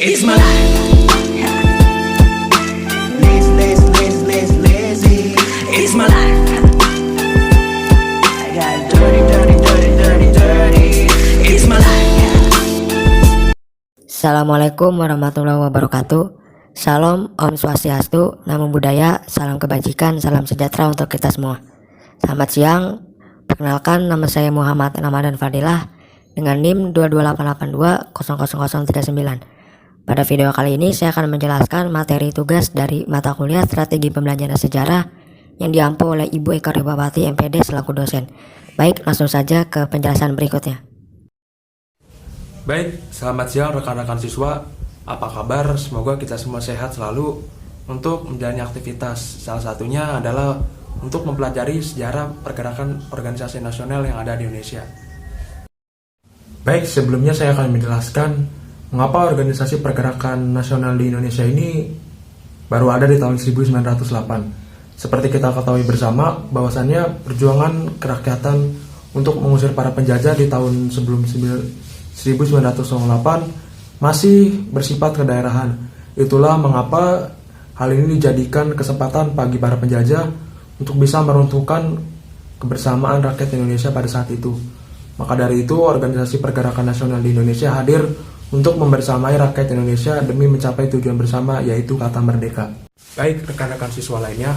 It's my life. Lazy. It's my life. I got dirty. It's my life. Assalamualaikum warahmatullahi wabarakatuh. Salam, Om Swastiastu, Namo Buddhaya, salam kebajikan, salam sejahtera untuk kita semua. Selamat siang, perkenalkan nama saya Muhammad Ramadan Fadilah dengan NIM 22882000039. Pada video kali ini saya akan menjelaskan materi tugas dari mata kuliah Strategi Pembelajaran Sejarah yang diampu oleh Ibu Eka Ribawati MPD selaku dosen. Baik, langsung saja ke penjelasan berikutnya. Baik, selamat siang rekan-rekan siswa. Apa kabar? Semoga kita semua sehat selalu untuk menjalani aktivitas. Salah satunya adalah untuk mempelajari sejarah pergerakan organisasi nasional yang ada di Indonesia. Baik, sebelumnya saya akan menjelaskan mengapa organisasi pergerakan nasional di Indonesia ini baru ada di tahun 1908. Seperti kita ketahui bersama bahwasannya perjuangan kerakyatan untuk mengusir para penjajah di tahun sebelum 1908 masih bersifat kedaerahan. Itulah mengapa hal ini dijadikan kesempatan bagi para penjajah untuk bisa meruntuhkan kebersamaan rakyat Indonesia pada saat itu. Maka dari itu organisasi pergerakan nasional di Indonesia hadir untuk membersamai rakyat Indonesia demi mencapai tujuan bersama, yaitu kata merdeka. Baik rekan-rekan siswa lainnya,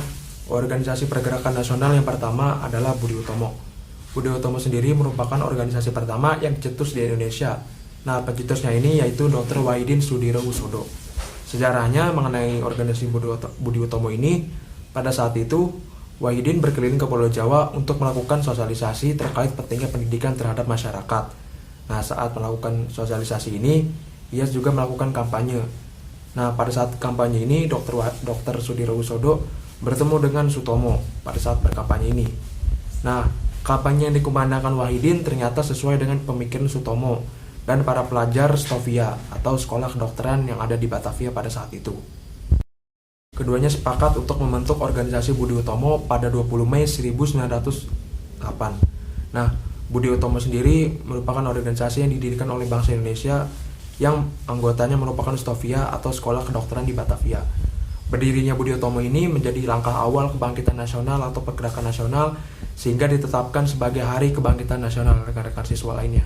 organisasi pergerakan nasional yang pertama adalah Budi Utomo. Budi Utomo sendiri merupakan organisasi pertama yang dicetus di Indonesia. Nah, pencetusnya ini yaitu Dr. Wahidin Sudirohusodo. Sejarahnya mengenai organisasi Budi Utomo ini, pada saat itu Wahidin berkeliling ke Pulau Jawa untuk melakukan sosialisasi terkait pentingnya pendidikan terhadap masyarakat. Nah, saat melakukan sosialisasi ini, ia juga melakukan kampanye. Nah, pada saat kampanye ini, Dr. Sudirohusodo bertemu dengan Sutomo pada saat berkampanye ini. Nah, kampanye yang dikumandangkan Wahidin ternyata sesuai dengan pemikiran Sutomo dan para pelajar Stovia atau sekolah kedokteran yang ada di Batavia pada saat itu. Keduanya sepakat untuk membentuk organisasi Budi Utomo pada 20 Mei 1908. Nah, Budi Utomo sendiri merupakan organisasi yang didirikan oleh bangsa Indonesia yang anggotanya merupakan Stovia atau sekolah kedokteran di Batavia. Berdirinya Budi Utomo ini menjadi langkah awal kebangkitan nasional atau pergerakan nasional sehingga ditetapkan sebagai Hari Kebangkitan Nasional rekan-rekan siswa lainnya.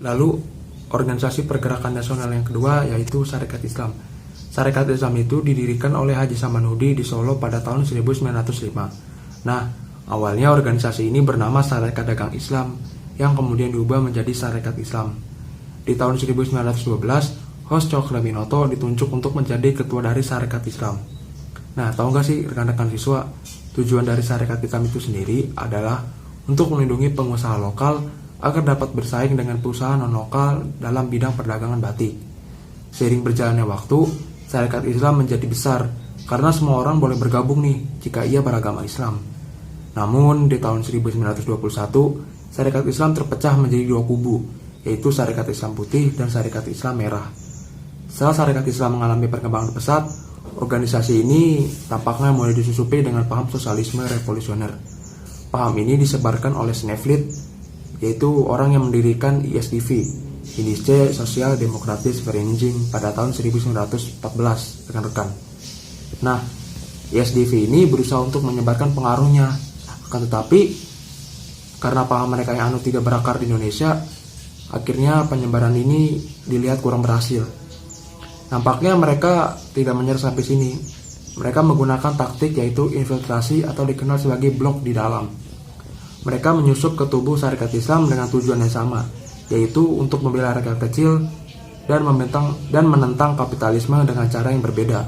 Lalu, organisasi pergerakan nasional yang kedua yaitu Sarekat Islam. Sarekat Islam itu didirikan oleh Haji Samanhudi di Solo pada tahun 1905. Nah, awalnya organisasi ini bernama Sarekat Dagang Islam yang kemudian diubah menjadi Sarekat Islam. Di tahun 1912, Hos Cokroaminoto ditunjuk untuk menjadi ketua dari Sarekat Islam. Nah, tahu nggak sih rekan-rekan siswa, tujuan dari Sarekat Islam itu sendiri adalah untuk melindungi pengusaha lokal agar dapat bersaing dengan perusahaan non-lokal dalam bidang perdagangan batik. Seiring berjalannya waktu, Sarekat Islam menjadi besar karena semua orang boleh bergabung nih jika ia beragama Islam. Namun di tahun 1921, Sarekat Islam terpecah menjadi dua kubu, yaitu Sarekat Islam Putih dan Sarekat Islam Merah. Setelah Sarekat Islam mengalami perkembangan pesat, organisasi ini tampaknya mulai disusupi dengan paham sosialisme revolusioner. Paham ini disebarkan oleh Sneflit, yaitu orang yang mendirikan ISDV, Indische Sosial Demokratis Vereniging, pada tahun 1914, rekan-rekan. Nah, ISDV ini berusaha untuk menyebarkan pengaruhnya. Akan tetapi, karena paham mereka yang anut tidak berakar di Indonesia, akhirnya penyebaran ini dilihat kurang berhasil. Nampaknya mereka tidak menyerah sampai sini. Mereka menggunakan taktik yaitu infiltrasi atau dikenal sebagai blok di dalam. Mereka menyusup ke tubuh Sarekat Islam dengan tujuan yang sama, yaitu untuk membela rakyat kecil dan menentang kapitalisme dengan cara yang berbeda.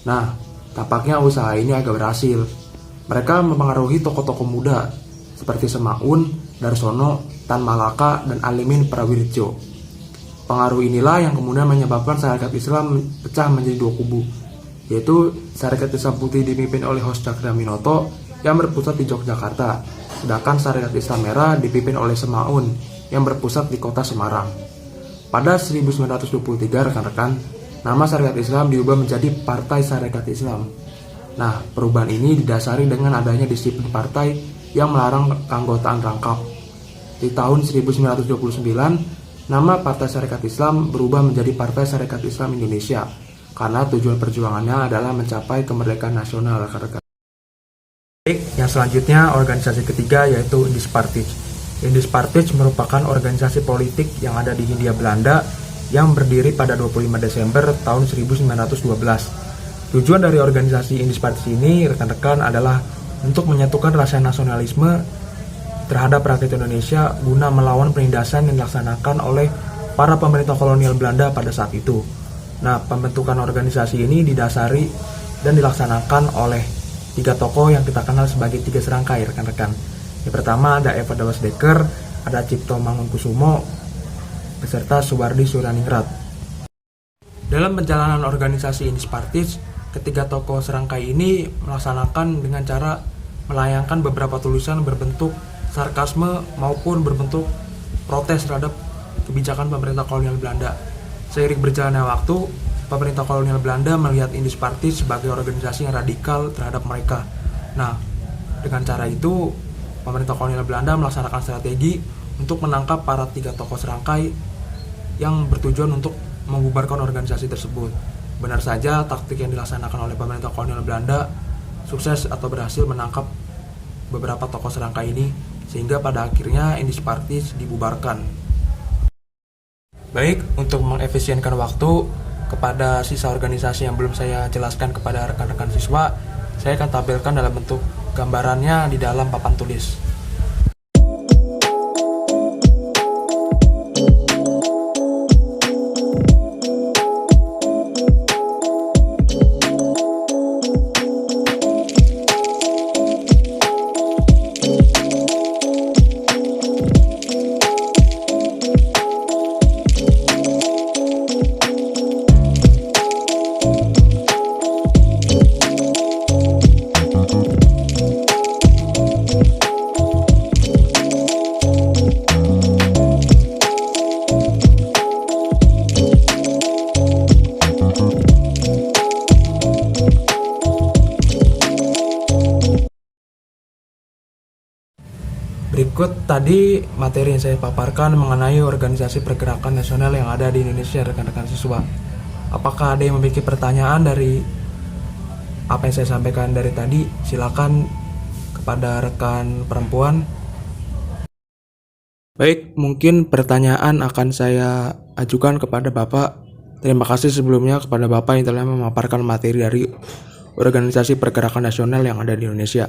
Nah, tampaknya usaha ini agak berhasil. Mereka mempengaruhi tokoh-tokoh muda seperti Semaun, Darsono, Tan Malaka, dan Alimin Prawiritjo. Pengaruh inilah yang kemudian menyebabkan Sarekat Islam pecah menjadi dua kubu, yaitu Sarekat Islam Putih dipimpin oleh Hos Cokroaminoto yang berpusat di Yogyakarta, sedangkan Sarekat Islam Merah dipimpin oleh Semaun yang berpusat di kota Semarang. Pada 1923, rekan-rekan, nama Sarekat Islam diubah menjadi Partai Sarekat Islam. Nah, perubahan ini didasari dengan adanya disiplin partai yang melarang keanggotaan rangkap. Di tahun 1929, Nama Partai Sarekat Islam berubah menjadi Partai Sarekat Islam Indonesia karena tujuan perjuangannya adalah mencapai kemerdekaan nasional rekan-rekan. Yang selanjutnya organisasi ketiga yaitu Indispartij. Indispartij merupakan organisasi politik yang ada di Hindia Belanda yang berdiri pada 25 Desember tahun 1912. Tujuan dari organisasi Indispartij ini rekan-rekan adalah untuk menyatukan rasa nasionalisme terhadap rakyat Indonesia guna melawan penindasan yang dilaksanakan oleh para pemerintah kolonial Belanda pada saat itu. Nah, pembentukan organisasi ini didasari dan dilaksanakan oleh 3 tokoh yang kita kenal sebagai 3 serangkai rekan-rekan. Yang pertama ada Eva Dawasdekker, ada Cipto Mangunkusumo, beserta Suwardi Suryaningrat. Dalam perjalanan organisasi Indispartij, ketiga tokoh serangkai ini melaksanakan dengan cara melayangkan beberapa tulisan berbentuk sarkasme maupun berbentuk protes terhadap kebijakan pemerintah kolonial Belanda. Seiring berjalannya waktu, pemerintah kolonial Belanda melihat Indispartij sebagai organisasi yang radikal terhadap mereka. Nah, dengan cara itu, pemerintah kolonial Belanda melaksanakan strategi untuk menangkap para 3 tokoh serangkai yang bertujuan untuk membubarkan organisasi tersebut. Benar saja, taktik yang dilaksanakan oleh pemerintah kolonial Belanda sukses atau berhasil menangkap beberapa tokoh serangkai ini, sehingga pada akhirnya Indispartij dibubarkan. Baik, untuk mengefisienkan waktu, kepada sisa organisasi yang belum saya jelaskan kepada rekan-rekan siswa, saya akan tampilkan dalam bentuk gambarannya di dalam papan tulis. Berikut tadi materi yang saya paparkan mengenai organisasi pergerakan nasional yang ada di Indonesia, rekan-rekan siswa. Apakah ada yang memiliki pertanyaan dari apa yang saya sampaikan dari tadi? Silakan kepada rekan perempuan. Baik, mungkin pertanyaan akan saya ajukan kepada Bapak. Terima kasih sebelumnya kepada Bapak yang telah memaparkan materi dari organisasi pergerakan nasional yang ada di Indonesia.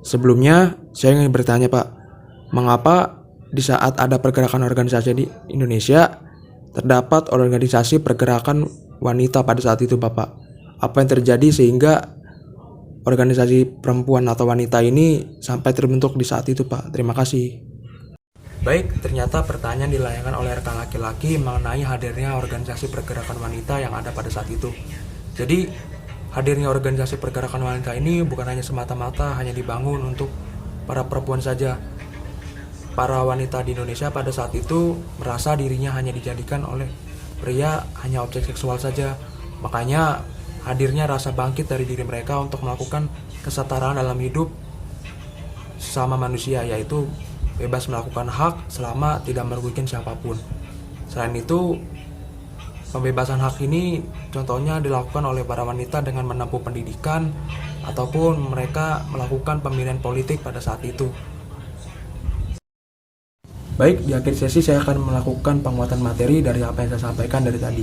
Sebelumnya, saya ingin bertanya Pak, mengapa di saat ada pergerakan organisasi di Indonesia, terdapat organisasi pergerakan wanita pada saat itu Bapak? Apa yang terjadi sehingga organisasi perempuan atau wanita ini sampai terbentuk di saat itu Pak? Terima kasih. Baik, ternyata pertanyaan dilayangkan oleh rekan laki-laki mengenai hadirnya organisasi pergerakan wanita yang ada pada saat itu. Jadi, hadirnya organisasi pergerakan wanita ini bukan hanya semata-mata hanya dibangun untuk para perempuan saja. Para wanita di Indonesia pada saat itu merasa dirinya hanya dijadikan oleh pria hanya objek seksual saja. Makanya hadirnya rasa bangkit dari diri mereka untuk melakukan kesetaraan dalam hidup sesama manusia, yaitu bebas melakukan hak selama tidak merugikan siapapun. Selain itu, pembebasan hak ini contohnya dilakukan oleh para wanita dengan menempuh pendidikan ataupun mereka melakukan pemilihan politik pada saat itu. Baik, di akhir sesi saya akan melakukan penguatan materi dari apa yang saya sampaikan dari tadi.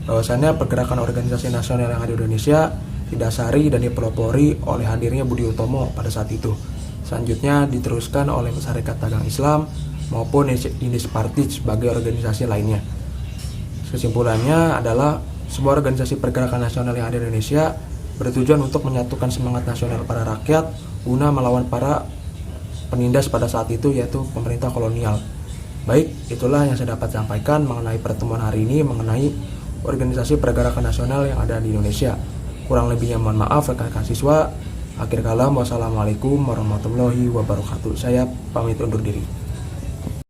Bahwasannya pergerakan organisasi nasional yang ada di Indonesia didasari dan dipelopori oleh hadirnya Budi Utomo pada saat itu. Selanjutnya diteruskan oleh Sarekat Dagang Islam maupun Indispartij sebagai organisasi lainnya. Kesimpulannya adalah sebuah organisasi pergerakan nasional yang ada di Indonesia bertujuan untuk menyatukan semangat nasional para rakyat guna melawan para penindas pada saat itu, yaitu pemerintah kolonial. Baik, itulah yang saya dapat sampaikan mengenai pertemuan hari ini mengenai organisasi pergerakan nasional yang ada di Indonesia. Kurang lebihnya mohon maaf rekan-rekan siswa. Akhir kalam, wassalamualaikum warahmatullahi wabarakatuh. Saya pamit undur diri.